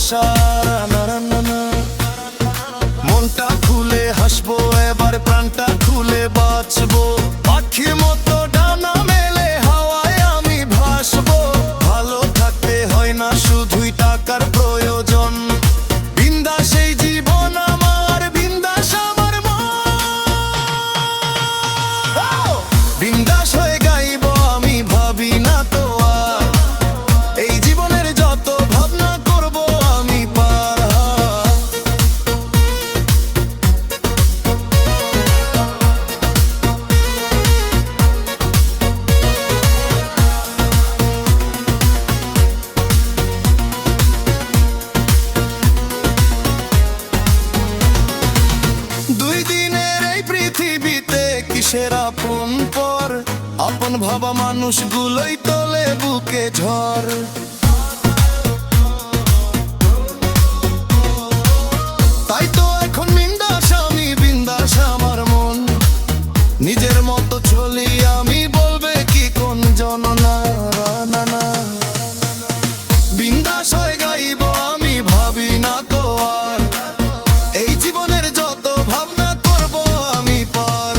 আশা। মনটা খুলে হাসবো, এবার প্রাণটা খুলে বাঁচবো। পাখির মতো ডানা মেলে হাওয়ায় আমি ভাসবো। ভালো থাকতে হয় না শুধুই টাকার প্রয়োজন। বিন্দাস এই জীবন আমার, বিন্দাস আমার মন। বিন্দাস হয়ে গাইবো আমি, ভাবি না তো আর। এই জীবনের যত ভাবনা করবো আমি পার। দুই দিনের এই পৃথিবীতে কিসের আপন পর। আপন ভাবা মানুষগুলোই তোলে বুকে ঝড়। তাই তো এখন বিন্দাস আমি, বিন্দাস আমার মন। নিজের মতো চলি আমি, বলবে কি কোন জন। না না না, বিন্দাস হয়ে গাইবো আমি, ভাবি না তো আর। এই জীবনের যত ভাবনা করব আমি পার।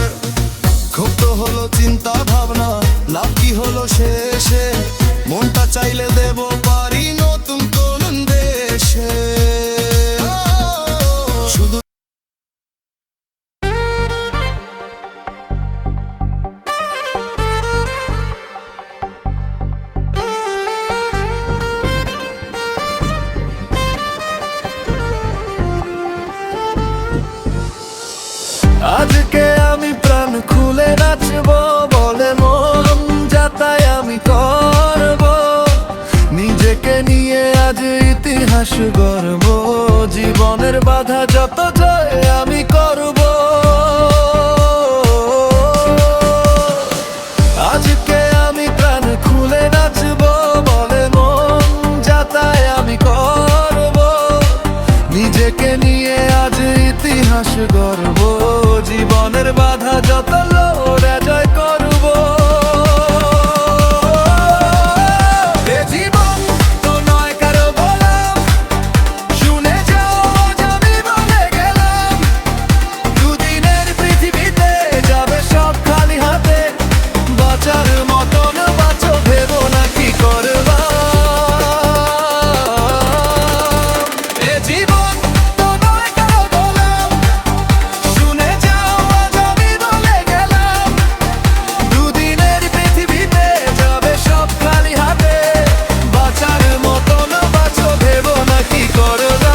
খুব তো হলো চিন্তা ভাবনা, লাভ কি হলো শেষে। মনটা চাইলে দেব পারি নতুন কোন দেশে। শুধু আজকে আমি প্রাণ খুলে নাচবো, বলে মন যাতাই আমি করব। নিজেকে নিয়ে আজ ইতিহাস গড়ব। জীবনের বাধা যত জয় আমি করব। আজকে আমি প্রাণ খুলে নাচবো, বলে মন যাতাই আমি করব। নিজেকে নিয়ে আজ ইতিহাস গড়ব। জীবনের বাধা যত লড়ে জয় করব। এ জীবন তো নয় কারো বললাম, শুনে যাও আজ আমি বলে গেলাম। দুদিনের পৃথিবীতে যাবে সব খালি হাতে। বাঁচার মতন বাঁচো, ভেবো না কি করবা। এ জীবন তো নয় কারো বললাম, শুনে যাও আজ আমি বলে গেলাম। দুদিনের পৃথিবীতে যাবে সব খালি হাতে। বাঁচার মতন বাঁচো, ভেবো না কি করবা।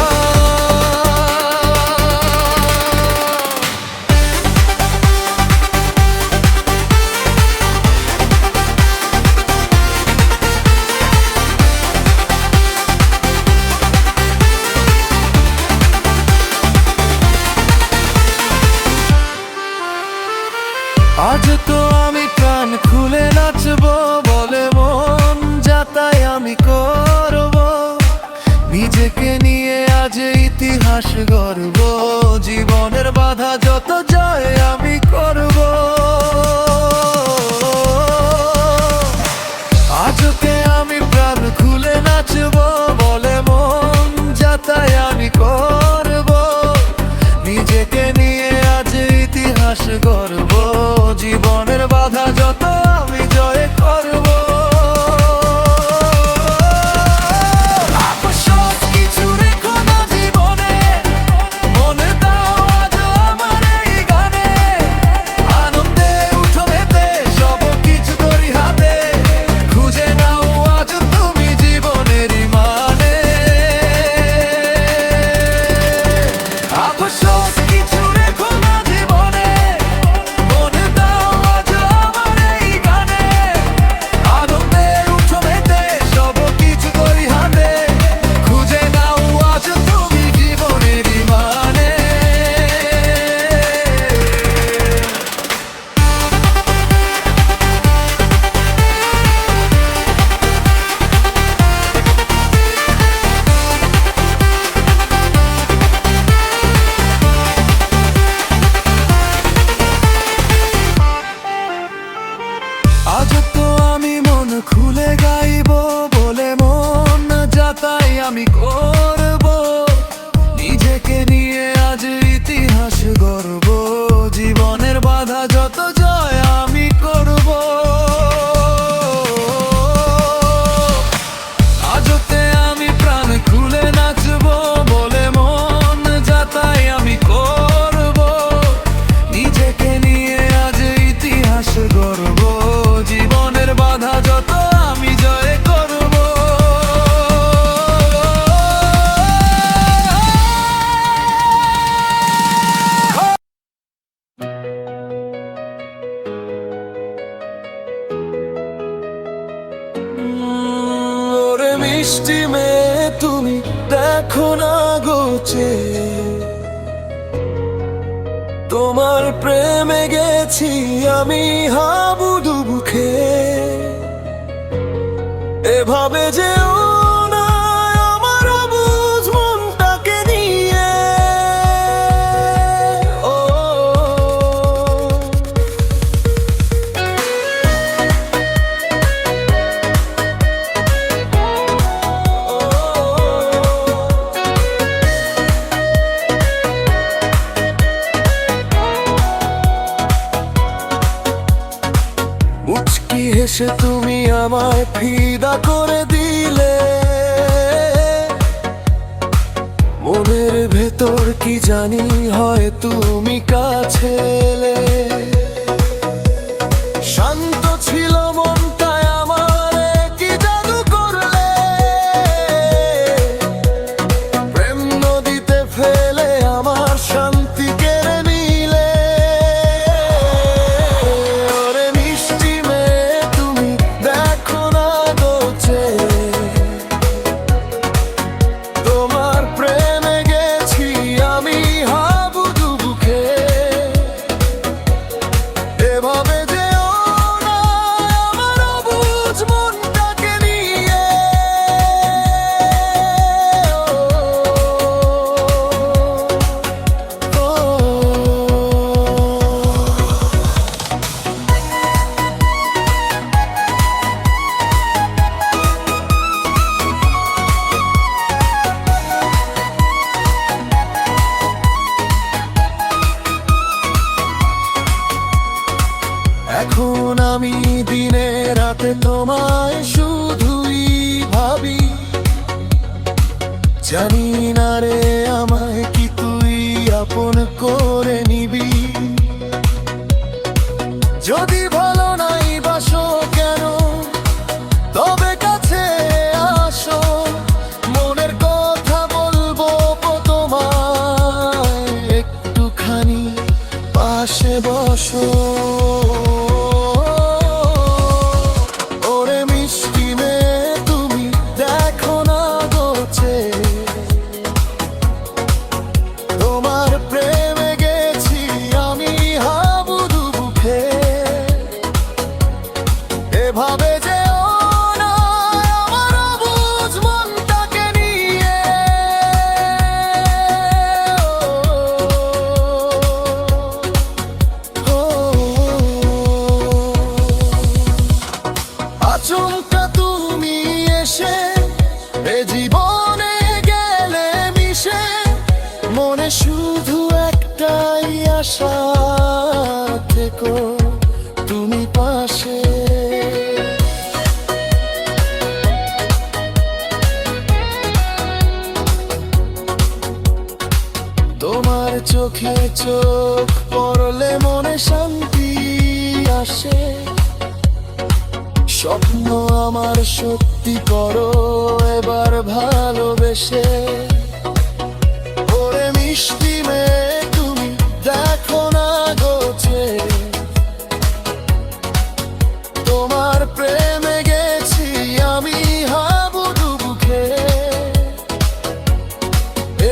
আজ তো আমি প্রাণ খুলে নাচবো, বলে মন যাতাই আমি করব। নিজেকে নিয়ে আজ ইতিহাস গড়ব। জীবনের বাধা যত জয় আমি করব। আজকে আমি প্রাণ খুলে নাচবো, বলে মন যাতাই আমি করব। নিজেকে নিয়ে আজ ইতিহাস গড়ব। জীবনের বাধা যত আমি জয় করব। আফসোস কিছু রেখো না জীবনে, মনে দাও আজ আমার এই গানে। আনন্দে উঠো মেতে, সব কিছু করি হাতে। খুঁজে নাও আজ তুমি জীবনেরই মানে। আফসোস কিছু রেখো না জীবনে, মনে দাও আজ আমার এই দেখো না গোচে, তোমার প্রেমে গেছি আমি হাবুডুবু খেয়ে। এভাবে যেও না আমার অবুঝ মনটাকে নিয়ে। ও মুচকি হেসে তুমি আমায় ফিদা করে দিলে। মনের ভেতর কি জানি হয় তুমি কাছে এলে। শান্ত ছিল মনটায় আমার, কি জাদু করলে। প্রেম নদীতে ফেলে আমার শান্তি কেড়ে নিলে। ওরে মিষ্টি মেয়ে তুমি দেখো না গোচে, তোমার প্রেমে গেছি আমি হাবুডুবু খেয়ে। এভাবে যেও না আমার অবুঝ মনটাকে নিয়ে। এখন আমি দিনে রাতে তোমায় শুধুই ভাবি। জানি না রে আমায় কি তুই আপন করে নিবি। যদি ভালো নাই বাসো কেন তবে কাছে আসো। মনের কথা বলবো তোমায়, একটুখানি পাশে বসো। ওরে মিষ্টি মেয়ে তুমি দেখো না গোচে, তোমার প্রেমে গেছি আমি হাবুডুবু খেয়ে। এভাবে যেও না আমার অবুঝ মনটাকে নিয়ে। আচমকা তুমি এসে এ জীবনে গেলে মিশে। মনে শুধু একটাই আশা, থেকো তুমি পাশে। তোমার চোখে চোখ পড়লে মনে শান্তি আসে। স্বপ্ন আমার সত্যি করো এবার ভালোবেসে। ওরে মিষ্টি মেয়ে তুমি দেখো না গোচে, তোমার প্রেমে গেছি আমি হাবুডুবু খেয়ে।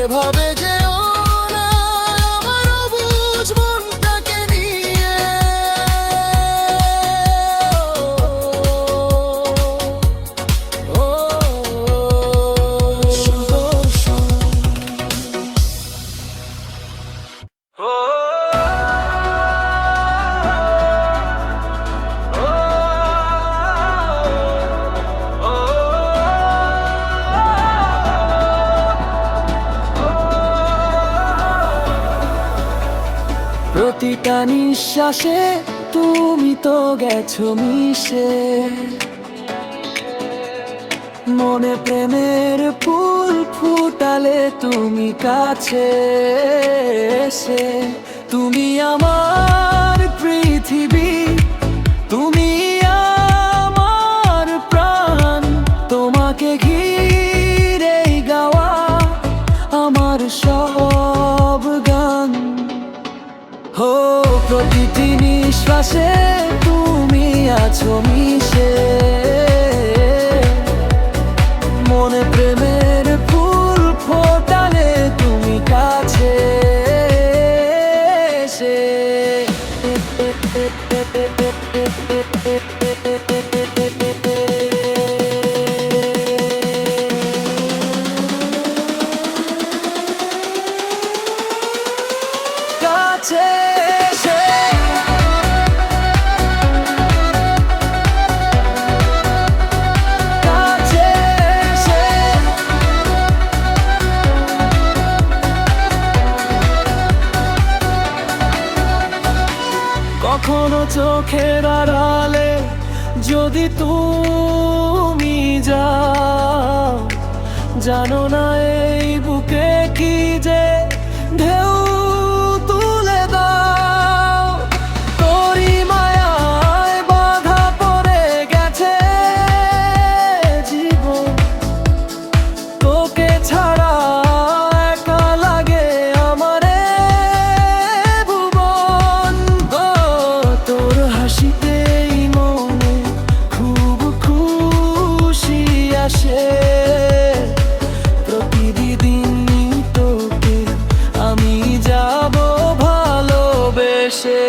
এভাবে যেও না আমার অবুঝ মনটাকে নিয়ে। প্রতিটা নিঃশ্বাসে তুমি তো গেছো মিশে। মনে প্রেমের ফুল ফুটালে তুমি কাছে এসে। তুমি আমার পৃথিবী, তুমি আমার প্রাণ। তোমাকে ঘিরে গাওয়া আমার সব গান। হো প্রতিটি নিঃশ্বাসে তুমি আছো মিশে। মনে প্রেমের ফুল কখনো চোখের আড়ালে যদি তুমি যাও, জানো না এই বুকে কি যে ঢেউ তুলে দাও। তোরই মায়ায় বাধা পড়ে গেছে জীবন, তোকে ছাড়া একা লাগে আমারে ভুবন। তোর হাসিতেই মনে খুব খুশি আসে, প্রতিদিন তোকে আমি যাব ভালোবেসে।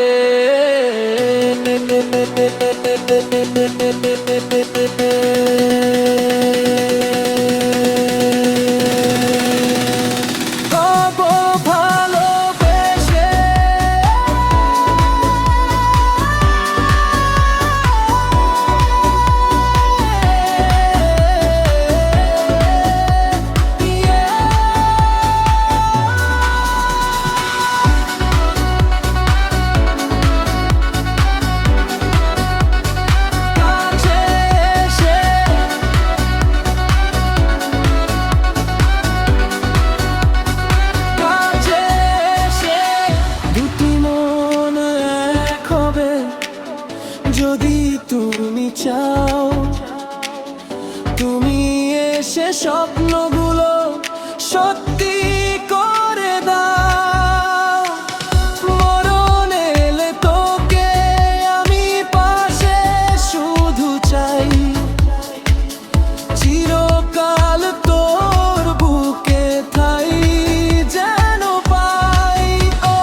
যদি তুমি চাও, তুমি এসে স্বপ্নগুলো সত্যি করে দাও। মরণ এলে তোকে আমি পাশে শুধু চাই, চিরকাল তোর বুকে ঠাই যেন পাই। ও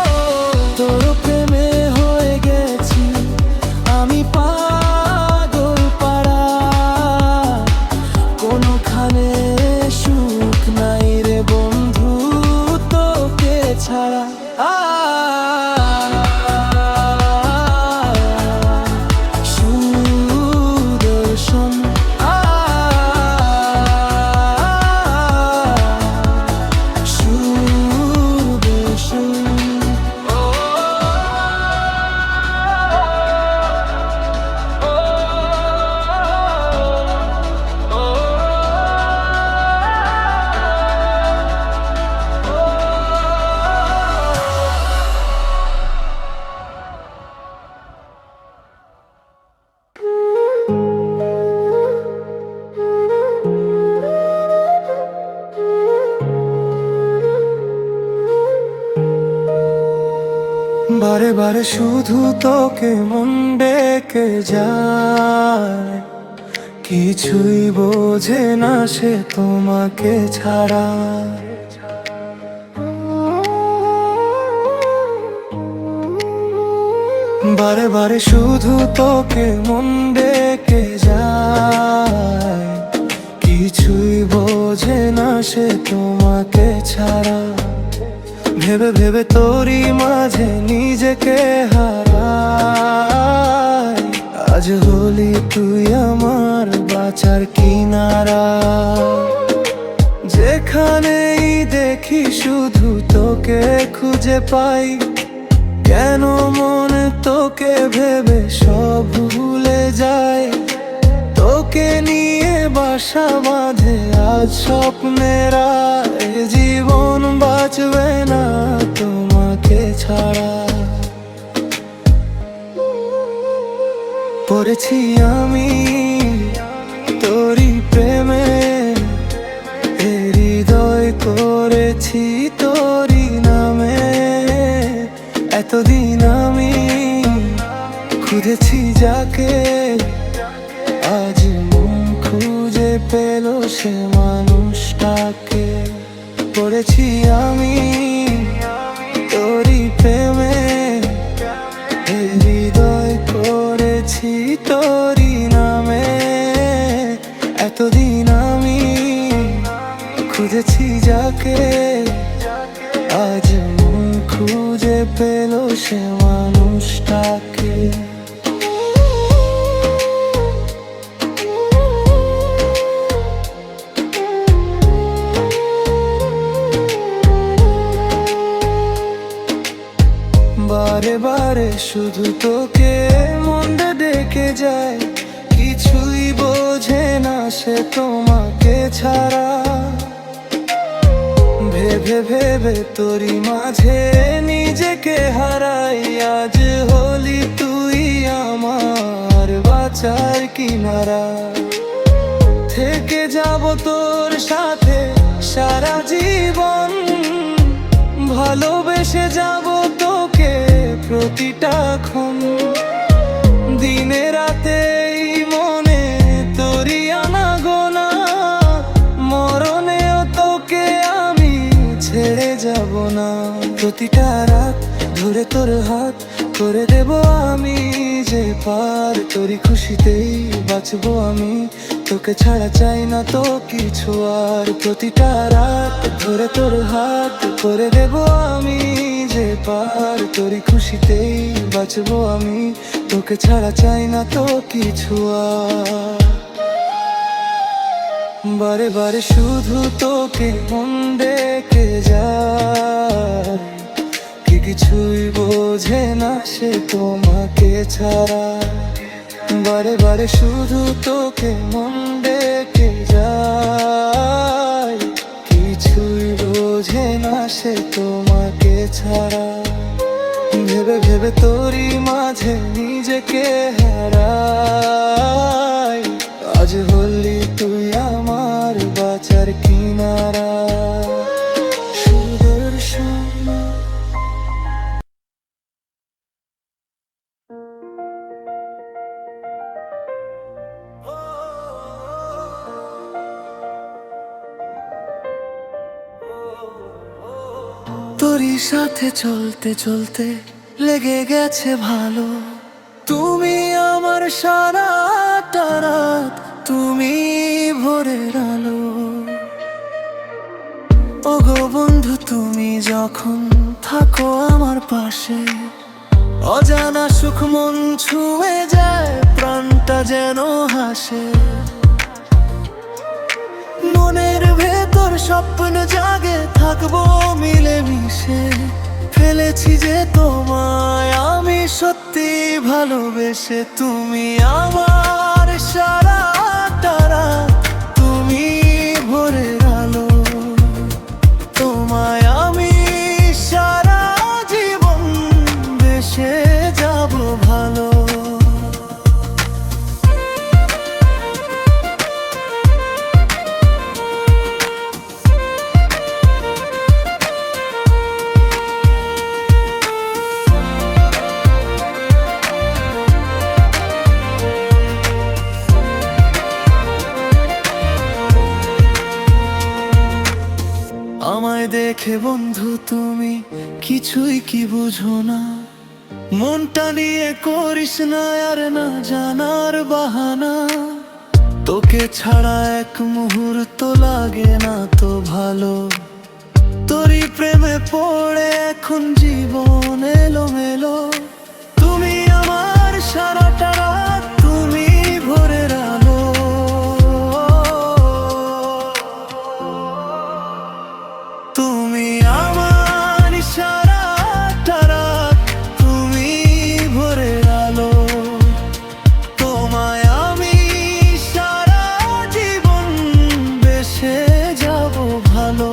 তোর প্রেমে হয়ে গেছি আমি পাগল পাড়া, কোনোখানে সুখ নাই রে বন্ধু তোকে ছাড়া। সুদর্শন বারে বারে শুধু তোকে মন ডেকে যায়, কিছুই বোঝে না সে তোমাকে ছাড়া। বারে বারে শুধু তোকে মন ডেকে যায়, কিছুই বোঝে না সে তোমাকে ছাড়া। ভেবে ভেবে তোরই মাঝে নিজেকে হারাই, আজ হলি তুই আমার বাঁচার কিনারা। যেখানেই দেখি শুধু তোকে খুঁজে পাই, কেন মনে তোকে ভেবে সব ভুলে যায়। তোকে নিয়ে বাসা বাঁধে আজ স্বপ্নেরা, এ জীবন বাঁচবে না তোমাকে ছাড়া। পড়েছি আমি তোরই প্রেমে, হৃদয় করেছি তোরই নামে। এতদিন আমি খুঁজেছি যাকে, আজ মন খুঁজে পেল সে মানুষটাকে। পড়েছি আমি তোরই প্রেমে, হৃদয় করেছি তোরই নামে। এতদিন আমি খুঁজেছি যাকে, আজ মন খুঁজে পেল সে মানুষটাকে। বারে বারে বারে শুধু তোকে মনটা ডেকে যায়, কিছুই বোঝে না সে তোমাকে ছাড়া। ভেবে ভেবে তোরই মাঝে নিজেকে হারাই, আজ হলি তুই আমার বাঁচার কিনারা। থেকে যাব তোর সাথে সারা জীবন, ভালোবেসে যাব তোকে প্রতিটা ক্ষণ। দিনে রাতে এই মনে তোরই আনাগোনা, মরণেও তোকে আমি ছেড়ে যাব না। প্রতিটা রাত ধরে তোর হাত করে দেব আমি যে পার, তোরই খুশিতেই বাঁচবো আমি, তোকে ছাড়া চাই না তো কিছু আর। প্রতিটা রাত ধরে তোর হাত করে দেব আমি যে পার, তোরই খুশিতেই বাঁচবো আমি, তোকে ছাড়া চাই না তো কিছু আর। বারে বারে শুধু তোকে মন ডেকে যায়, কি কিছুই বোঝে না সে তোমাকে ছাড়া। বারে বারে শুধু তোকে মন ডেকে যায়, কিছুই বোঝে না সে তোমাকে ছাড়া। ভেবে ভেবে তোরই মাঝে নিজেকে হারাই, আজ হলি তুই আমার বাঁচার কিনারা। সুদর্শন তোরই সাথে চলতে চলতে লেগে গেছে ভালো, তুমি আমার সারাটা রাত, তুমি ভোরের আলো। ওগো বন্ধু তুমি যখন থাকো আমার পাশে, অজানা সুখ মন ছুঁয়ে যায়, প্রাণটা যেন হাসে। মনের ভেতর স্বপ্ন জাগে থাকবো মিলেমিশে, ফেলেছি যে তোমায় আমি সত্যি ভালোবেসে। তুমি আমার সারাটা রাত, তুমি ভোরের আলো, তোমায় আমি সারা জীবন বেসে যাব ভালো। আমায় দেখে বন্ধু তুমি কিছুই কি বুঝো না, মনটা নিয়ে করিস না আর না জানার বাহানা। তোকে ছাড়া এক মুহূর্ত লাগে না তো ভালো, তোরই প্রেমে পড়ে এখন জীবন এলোমেলো। তুমি আমার সারাটা রাত, তুমি ভোরের আলো, তুমি আমার সারাটা রাত, তুমি ভোরের আলো। তোমায় আমি সারা জীবন বেসে যাব ভালো।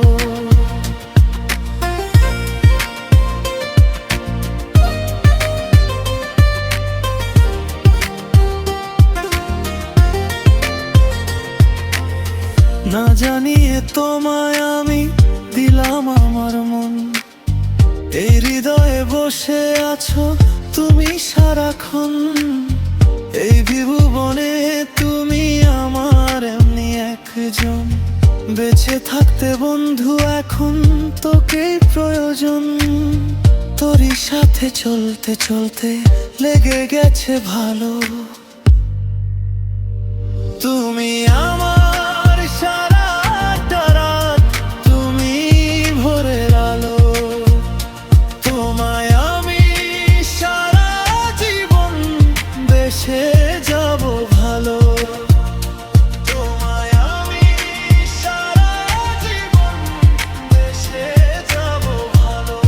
না জানিয়ে তোমায় আমি দিলাম আমার মন, এই হৃদয়ে বসে আছো তুমি সারাক্ষণ। এই বিভুবনে তুমি আমার এমনি একজন, বেঁচে থাকতে বন্ধু এখন তোকেই প্রয়োজন। তোরই সাথে চলতে চলতে লেগে গেছে ভালো, তুমি আমার সারাটা রাত, তুমি ভোরের আলো। তোমায় আমি সারা জীবন বেসে যাব ভালো, তোমায় আমি সারা জীবন বেসে যাব ভালো।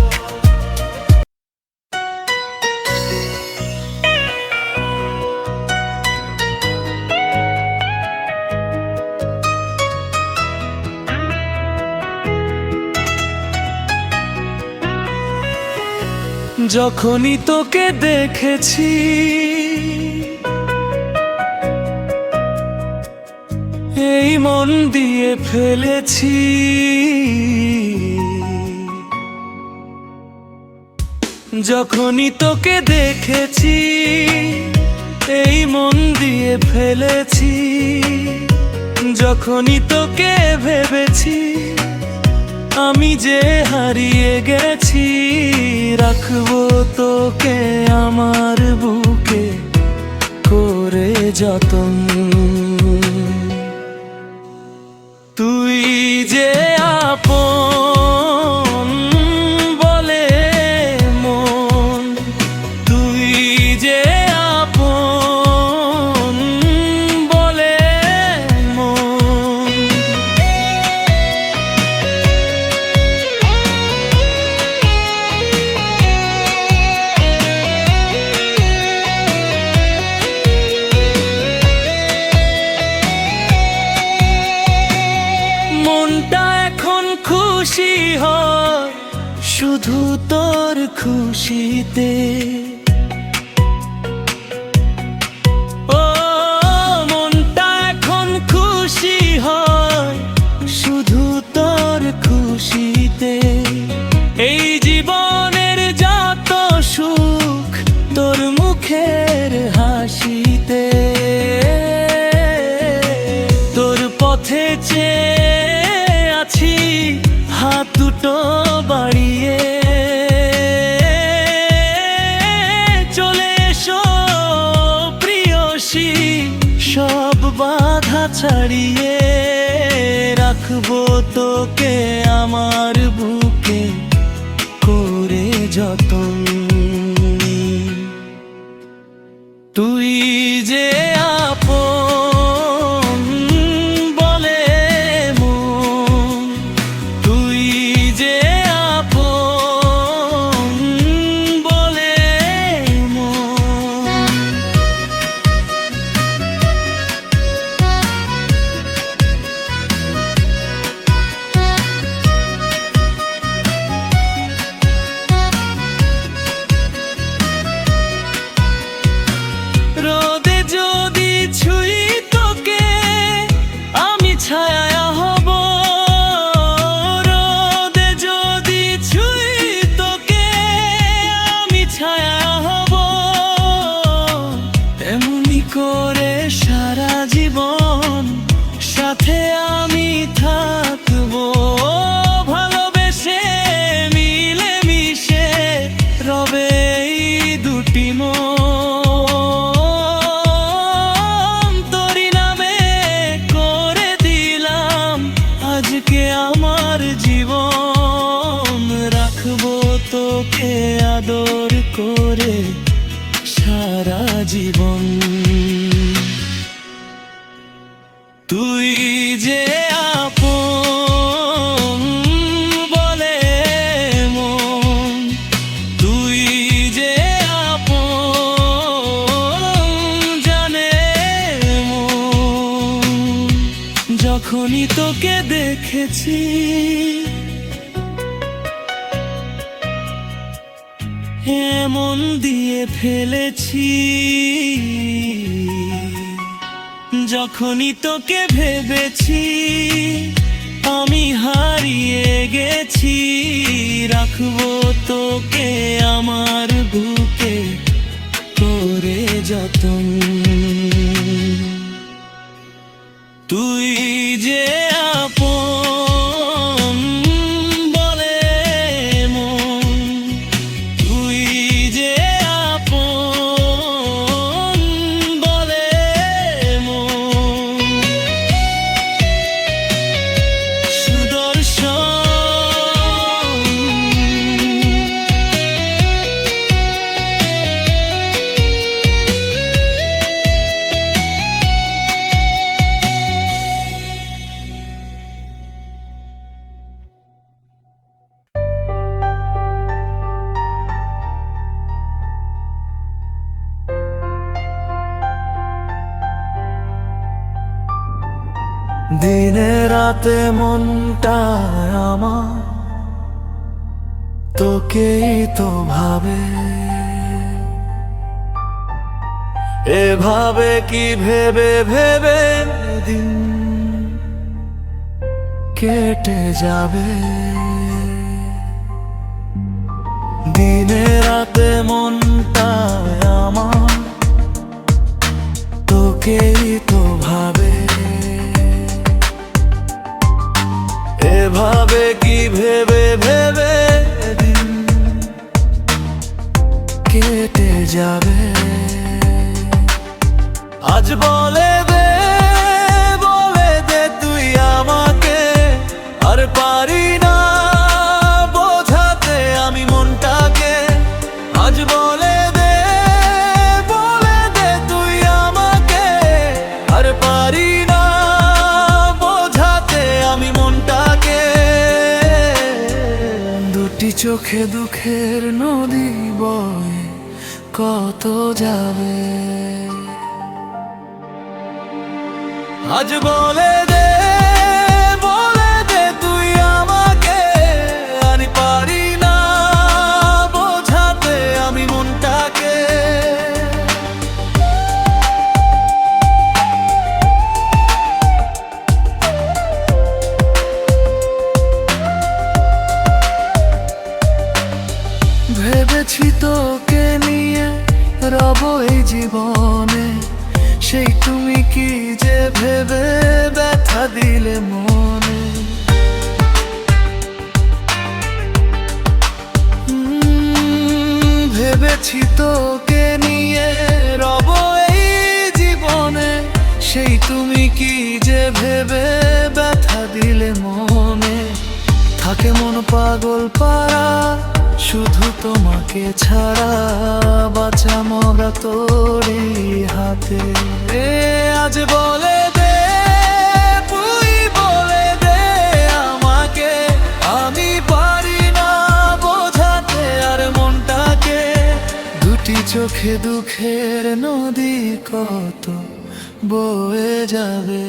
যখনই তোকে দেখেছি এই মন দিয়ে ফেলেছি, যখনই তোকে দেখেছি এই মন দিয়ে ফেলেছি, যখনই তোকে ভেবেছি আমি যে হারিয়ে গেছি, রাখবো তোকে আমার বুকে করে যতন। তুই যে আপন বলে মন, তুই যে আপন বলে মন। মনটা এখন খুশি হয় শুধু তোর খুশিতে, ও মনটা এখন খুশি হয় শুধু তোর খুশিতে। এই জীবনের যত সুখ তোর মুখের হাসিতে, তোর পথে চেয়ে আছি হাত দুটো বাড়িয়ে, চলে এসো প্রিয়সী সব বাধা ছাড়িয়ে, রাখবো তোকে আমার বুকে করে যতন। তুই যে আপন বলে মন, তুই যে আপন বলে মন। রোদে যদি ছুঁই তোকে আমি ছায়া হব, রোদে যদি ছুঁই তোকে আমি ছায়া হব, এমনি করে সারা জীবন সাথে আমি থাকবো, ভালোবেসে মিলে মিশে রবে এই দুটি মন। তোরি নামে করে দিলাম আজকে আমার জীবন, রাখবো তোকে আদর করে সারা জীবন। তুই যে আপন বলে মন, তুই যে আপন জানে মন। যখনই তোকে দেখেছি মন দিয়ে ফেলেছি, যখনই তোকে ভেবেছি আমি হারিয়ে গেছি, রাখবো তোকে আমার বুকে করে যতন। তুই যে আপন বলে মন, তুই যে আপন বলে মন। সুদর্শন দিনে রাতে মনটা আমার তোকেই তো ভাবে, এভাবে কি ভেবে ভেবে দিন কেটে যাবে। দিনে রাতে মনটা আমার তোকেই তো ভাবে, এভাবে কি ভেবে ভেবে দিন কেটে যাবে। আজ বলে দে তুই আমাকে, আর পারি না বোঝাতে আমি মনটাকে। আজ বলে দে তুই আমাকে, আর পারি না বোঝাতে আমি মনটাকে। দুটি চোখে দুঃখের নদী বয় কত যাবে। আজ বলে দে তুই আমাকে, আমি পারি না বোঝাতে আমি মনটাকে। ভেবেছি তোকে নিয়ে রব এই জীবনে, সেই তুমি কি যে ভেবে ব্যথা দিলে মনে। ভেবেছি তোকে নিয়ে রব এই জীবনে, সেই তুমি কি যে ভেবে ব্যথা দিলে মনে। থাকে মন পাগল পারা শুধু তোমাকে ছাড়া, বাঁচা মরা তোরই হাতে। আজ বলে দে তুই আমাকে, আমি পারি না বোঝাতে আর মনটাকে। দুটি চোখে দুঃখের নদী কত বয়ে যাবে।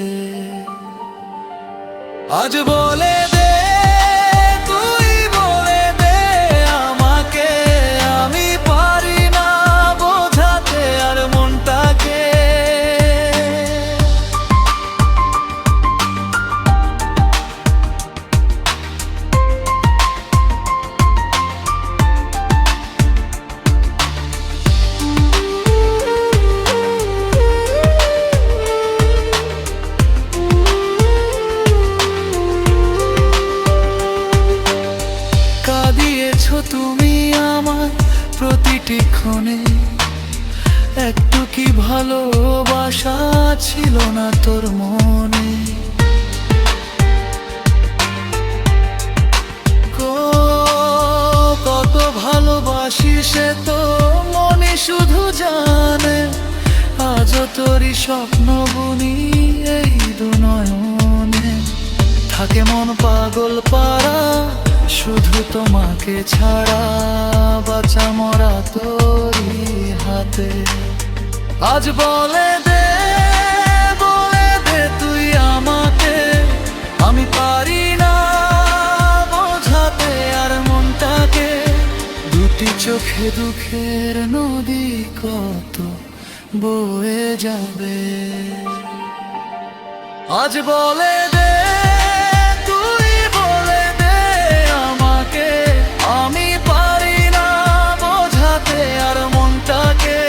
আজ বলে দে তুমি আমার প্রতিটি ক্ষণে, একটু কি ভালোবাসা ছিল না তোর মনে। কত ভালোবাসি সে তো মনে শুধু জানে, আজও তোরই স্বপ্ন বুনি এই দু নয়নে। থাকে মন পাগল পারা শুধু তোমাকে ছাড়া, বাঁচা মরা তোরই হাতে। আজ বলে দে তুই আমাকে, আমি পারি না বোঝাতে আর মনটাকে। দুটি চোখে দুঃখের নদী কত বয়ে যাবে। আজ বলে দে আমি পারি না বোঝাতে আর মনটাকে।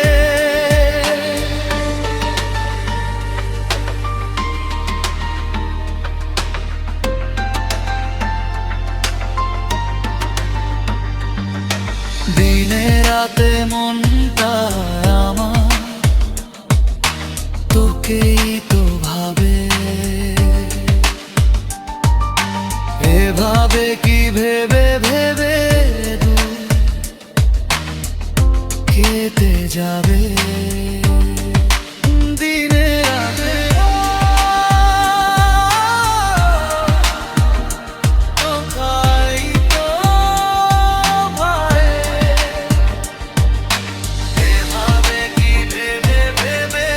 দিনে রাতে মনটা আমার তোকেই তো ভাবে, এভাবে কি ভেবে ভেবে কেটে যাবে। দিনে রাতে তোকাই তো ভাই, এভাবে কি ভেবে ভেবে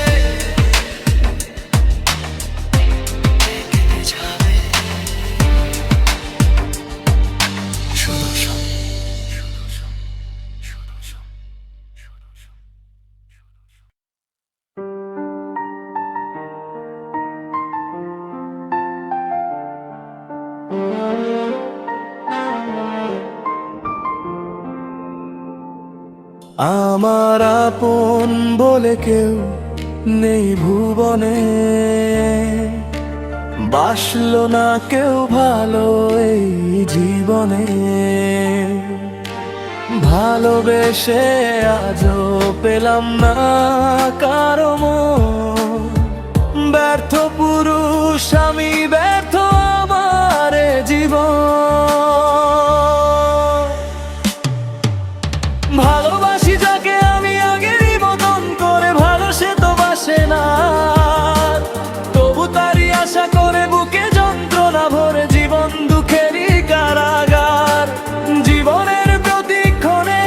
কেটে যাবে। শুধু আমার আপন বলে কেউ নেই ভুবনে, বাসলো না কেউ ভালো এই জীবনে। ভালোবেসে আজও পেলাম না কারো মন, ব্যর্থ পুরুষ আমি, ব্যর্থ আমার এ জীবন। ভালোবাসি যাকে আমি আগেরই মতন করে, ভালো সে তো বাসে না, তবু তারই আশা করে বুকে যন্ত্রণা ভরে জীবন দুঃখেরই কারাগার। জীবনের প্রতিক্ষণে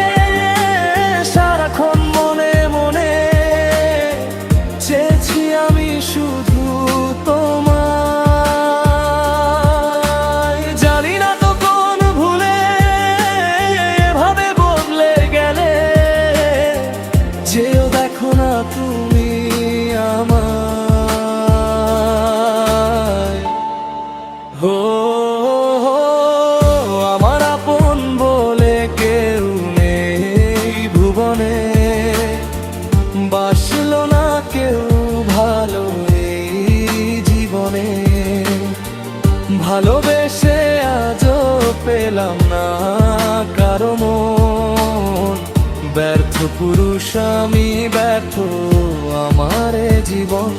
সারাক্ষণ মনে মনে চেয়েছি আমি শুধু তোমায়। জানি না তো কোন ভুলে এভাবে বদলে গেলে, যেও দেখো না তুমি আমায়। হো আমার আপন বলে কেউ নেই ভুবনে, বাসলো না কেউ ভালো এই জীবনে। ভালোবেসে আজও পেলাম না কারো মন, ব্যর্থ পুরুষ আমি, ব্যর্থ আমার এ জীবন।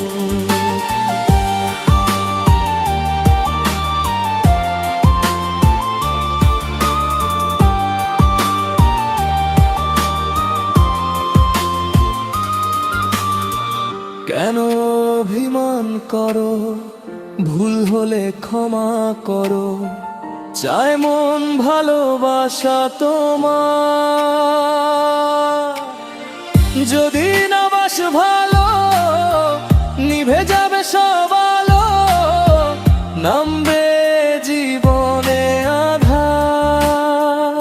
কেন অভিমান করো, ভুল হলে ক্ষমা করো, চায় মন ভালোবাসা তোমার। যদি না বাস ভালো, নিভে যাবে সব আলো, নামবে জীবনে আধার।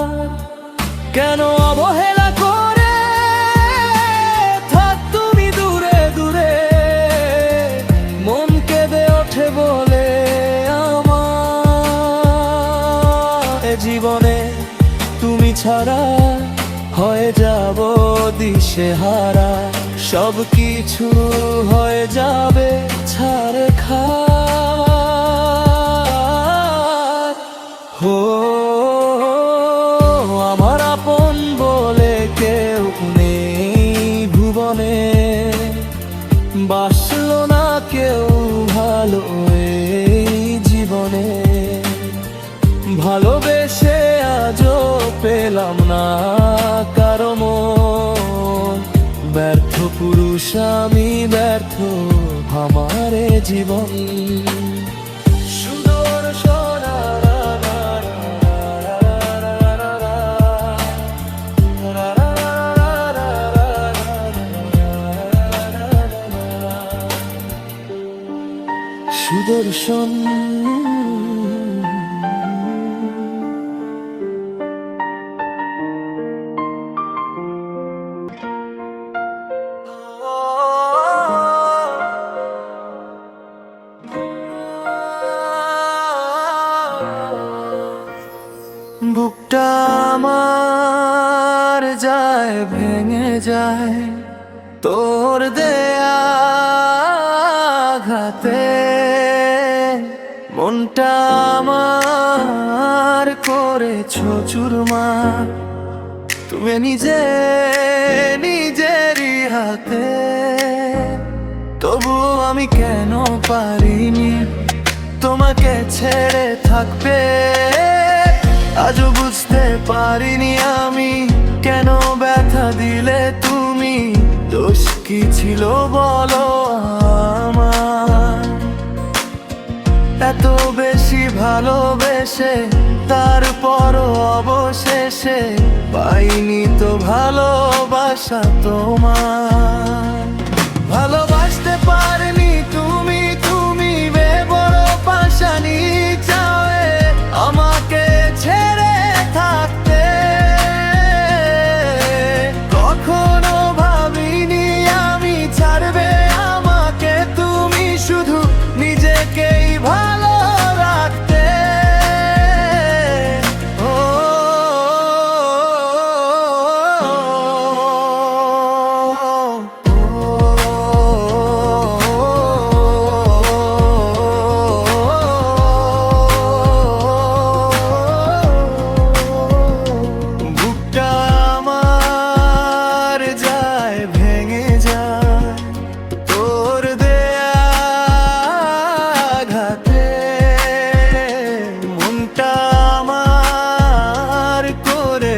কেন অবহেলা করে থাক তুমি দূরে দূরে, মন কেঁদে ওঠে বলে আমার এ জীবনে তুমি ছাড়া হয়ে যাব দিশেহারা, সব কিছু হয়ে যাবে ছারখার। হো আমার আপন বলে কেউ নেই ভুবনে, বাসলো না কেউ ভালো এই জীবনে। ভালোবেসে আজও পেলাম না কারো মন, ব্যর্থ পুরুষ আমি, ব্যর্থ আমার এ জীবন। সুদর্শন বুকটা আমার যায় ভেঙে যায় তোর দেয়া আঘাতে, মনটা আমার করেছো চুরমার তুমি নিজে নিজেরই হাতে। তবু আমি কেন পারিনি তোমাকে ছেড়ে থাকবে, আজও বুঝতে পারিনি আমি কেন ব্যথা দিলে তুমি। দোষ কি ছিল বলো আমার, এত বেশি ভালোবেসে তারপরও অবশেষে পাইনি তো ভালোবাসা তোমার। ভালোবাসতে পারিনি তুমি, তুমি বড় পাশানি চাওয়ে আমাকে ছেড়ে থাকতে। কখনো ভাবিনি আমি ছাড়বে আমাকে তুমি, শুধু নিজেকেই ভালো রাখতে। ও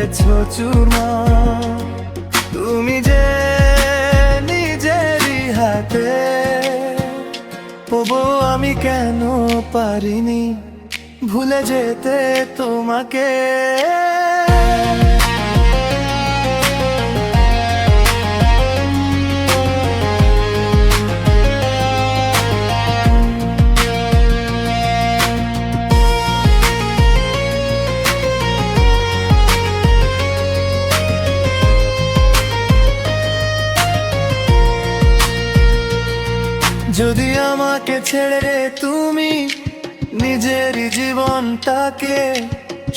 করেছো চুরমার। তুমি যে নিজেরই হাতে, তবু আমি কেন পারিনি ভুলে যেতে তোমাকে। যদি আমাকে ছেড়ে তুমি নিজেরই জীবনটাকে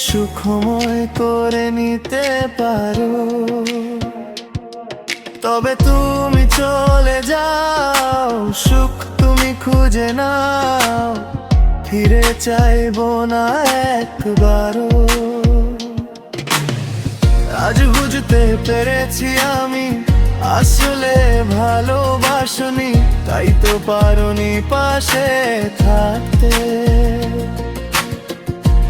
সুখময় করে নিতে পারো, তবে তুমি চলে যাও, সুখ তুমি খুঁজে নাও, ফিরে চাইবো না একবারও। আজ বুঝতে পেরেছি আমি আসলে ভালোবাসনি, তাই তো পারোনি পাশে থাকতে।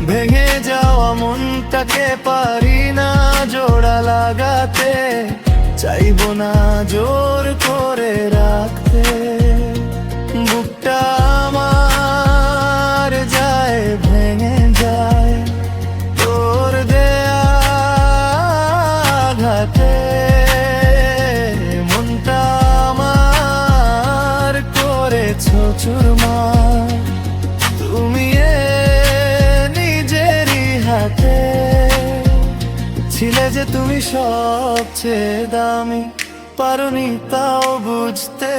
ভেঙে যাওয়া মনটাকে পারি না জোড়া লাগাতে, চাইবো না জোর করে রাখতে। বুকটা আমার যায় ভেঙে যায় তোর দেয়া আঘাতে। মনটা আমার করেছো চুরমার, তুমি নিজেরই হাতে। ছিলে যে তুমি সবচেয়ে দামি, পারোনি তাও বুঝতে।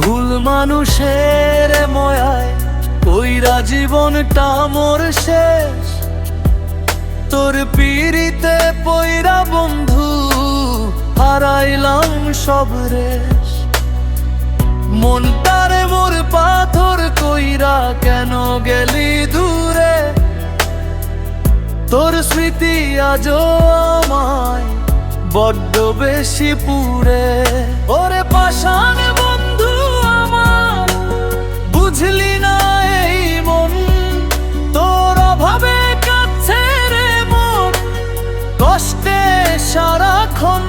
ভুল মানুষের ময়ায় কইরা জীবনটা মোর শেষ। তোর পিড়িতে পইরা বন্ধু হারাইলাম সব রেশ। মনটারে মোর পাথর কইরা কেন গেলি দূরে, তোর স্মৃতি আজও আমায় বড্ড বেশি পুড়ে। ওরে পাষাণ বন্ধু আমার, বুঝলি না এই মন তোর অভাবে কাছে রে মন, কষ্টে সারাক্ষণ।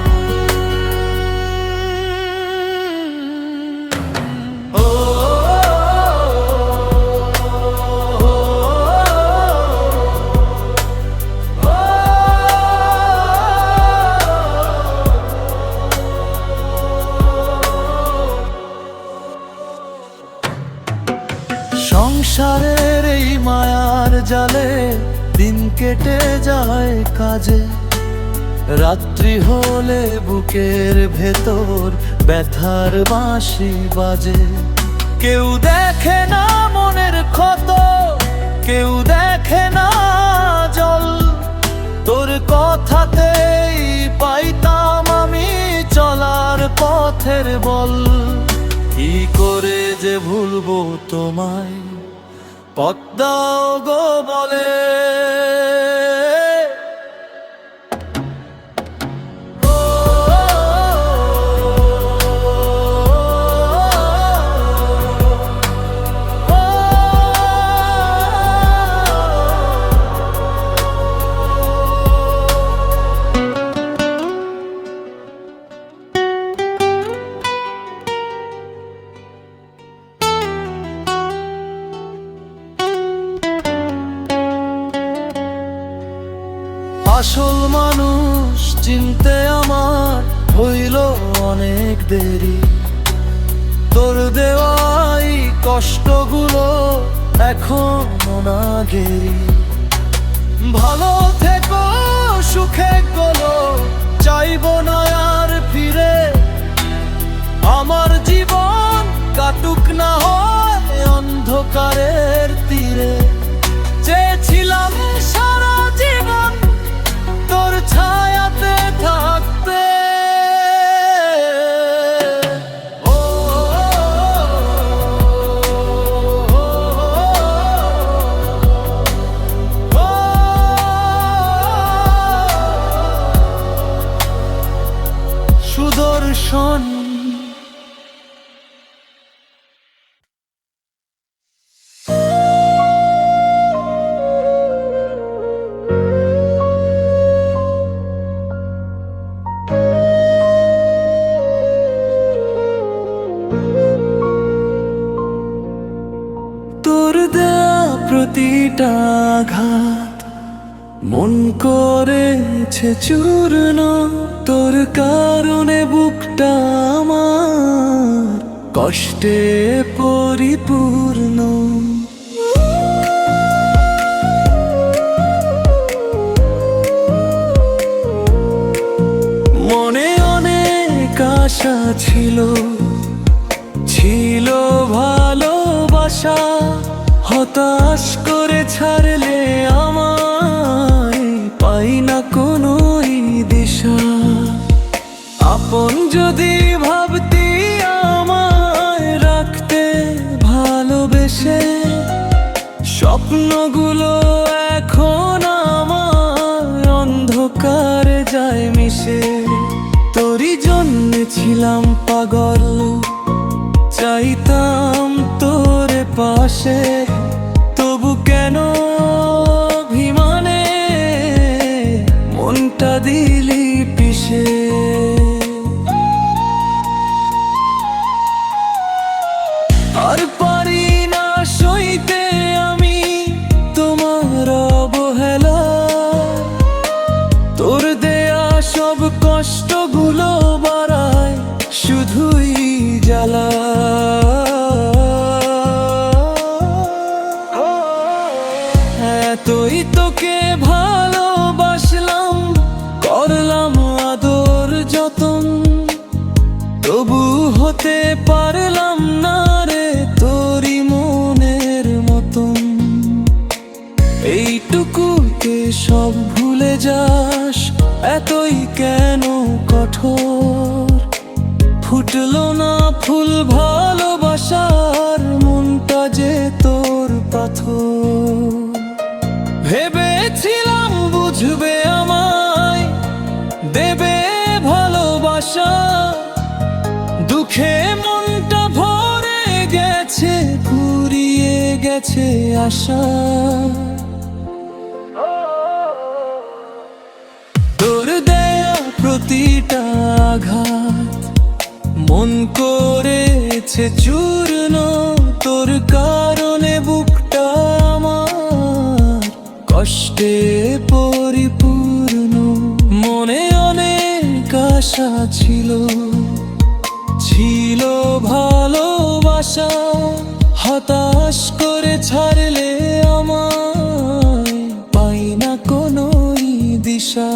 সংসারের এই মায়ার জালে দিন কেটে যায় কাজে, রাত্রি হলে বুকের ভেতর ব্যথার বাঁশি বাজে। কেউ দেখে না মনের ক্ষত, কেউ দেখে না জল, তোর কথাতেই পাইতাম আমি চলার পথের বল। কি করে যে ভুলবো তোমায়, পথ দাও গো বলে। আসল মানুষ চিনতে আমার হইল অনেক দেরি। তোর দেওয়াই কষ্টগুলো এখনো না গেরি। ভালো থেকো সুখে গেলো, চাইবো না আর সুদর্শন। তোর দেয়া প্রতিটা আঘাত মন করেছে চূর্ণ, তোর কারণে বুকটা আমার কষ্টে পরিপূর্ণ। মনে অনেক আশা ছিল, ছিল ভালোবাসা, হতাশ করে ছাড়লে আমায়, পাই না কোনো দিশা। আপন যদি ভাবতি আমায় রাখতে ভালোবেসে, স্বপ্নগুলো এখন আমার অন্ধকারে যায় মিশে। তোরই জন্যে ছিলাম পাগল, চাইতাম তোরে পাশে, তবু কেন অভিমানে মনটা দিলি পিষে। আর পারি না সইতে আমি তোমার অবহেলা, তোর দেয়া সব কষ্টগুলো বাড়ায় শুধুই জ্বালা। এতই তোকে ভালোবাসলাম, করলাম আদর যতন, তবু হতে পারলাম না রে তোরই মনের মতন। এইটুকুতে সব ভুলে যাস, এতই কেন কঠোর? ফুটলো না ফুল ভালোবাসার, মনটা যে তোর পাথর। ভেবেছিলাম বুঝবে আমায়, দেবে ভালোবাসা, দুঃখে মনটা ভরে গেছে, ফুরিয়ে গেছে আশা। তোর দেয়া প্রতিটা আঘাত মন করেছে চূর্ণ, তোর কারণে বুকটা আমার কষ্টে পরিপূর্ণ। মনে অনেক আশা ছিল, ছিল ভালোবাসা, হতাশ করে ছাড়লে আমায়, পাই না কোনো দিশা।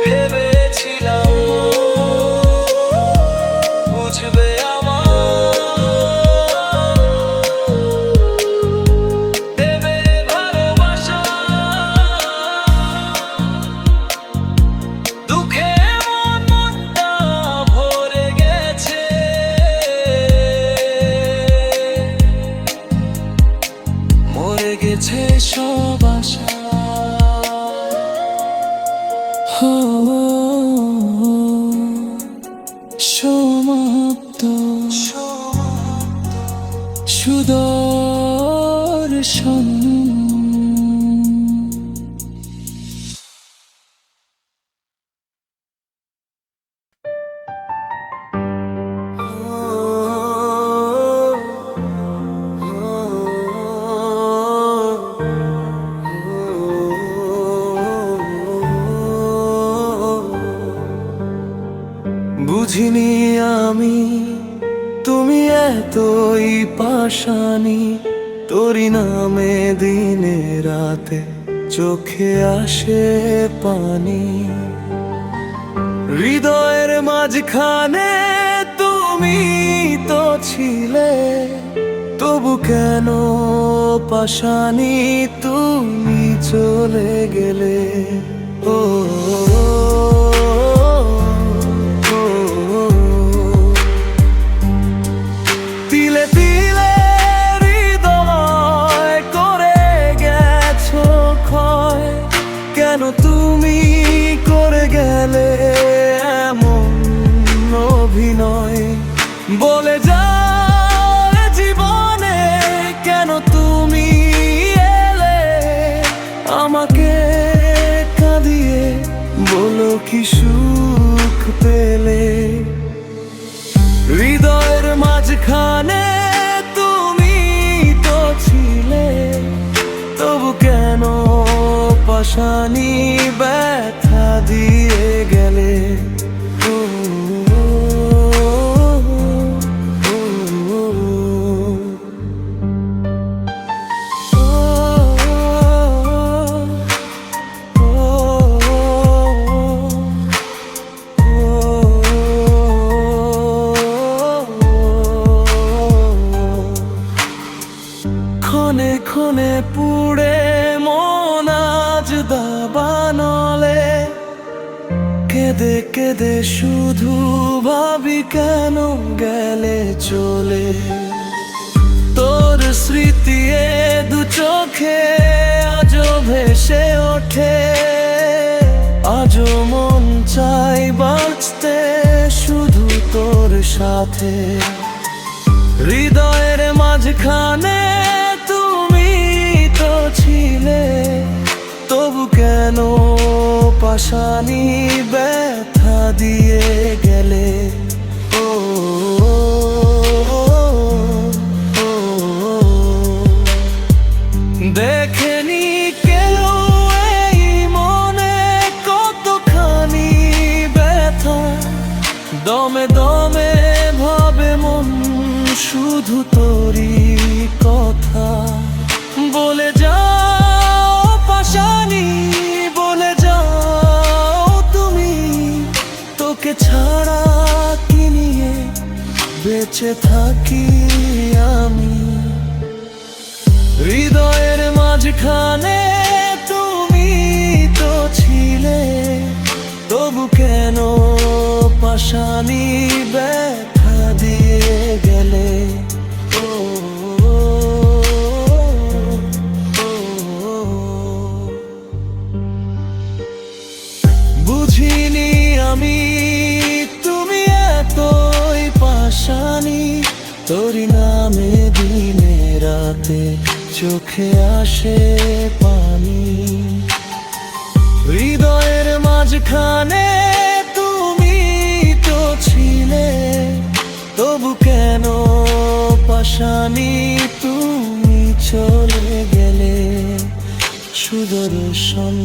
ভেবেছিলাম বুঝবে দেবে ভালোবাসা, দুঃখে মনটা ভরে গেছে, মরে গেছে সব আশা। সমাপ্ত সুদর্শন। বুঝিনি আমি তুমি এতই পাশানি, তোরি নামে দিনে রাতে চোখে আসে পানি। হৃদয়ের মাঝখানে তুমি তো ছিলে, তবু কেন পাশানি তুমি চলে গেলে। ও তিলে তিলে হৃদয় করে গেছো ক্ষয়, কেন তুমি করে গেলে এমন অভিনয়? বলে যাও এ জীবনে কেন তুমি এলে আমাকে কাঁদিয়ে, বলো কি সুখ পেলে? হৃদয়ের মাঝখানে তুমি তো ছিলে, তবু কেন পাশানি ব্যথা দিয়ে গেলে? ও, ও, ক্ষণে ক্ষণে পুড়ে মন আজ দাবানলে, কেঁদে কেঁদে শুধু ভাবি কেন গেলে চলে? তোর স্মৃতি এ দু চোখে আজও ভেসে ওঠে, আজও মন চাই বাঁচতে শুধু তোর সাথে। হৃদয়ের মাঝখানে তুমি তো ছিলে, তবু কেন পাশানি ব্যথা দিয়ে গেলে? ও, ও, দেখেনি কেউ এই মনে কতখানি ব্যথা, দমে দমে ভাবে মন শুধু তোরই কথা। বলে যাও পাশানি, বলে যাও তুমি, তোকে ছাড়া কি নিয়ে বেঁচে থাকি আমি? হৃদয়ের মাঝখানে তুমি তো ছিলে, তবু কেন পাশানি ব্যথা দিয়ে গেলে? ও, ও, বুঝিনি আমি তুমি এতই পাশানি, তোরই নামে দিনে রাতে চোখে আসে পানি। হৃদয়ের মাঝখানে তুমি তো ছিলে, তবু কেন পাশানি তুমি চলে গেলে? সুদর্শন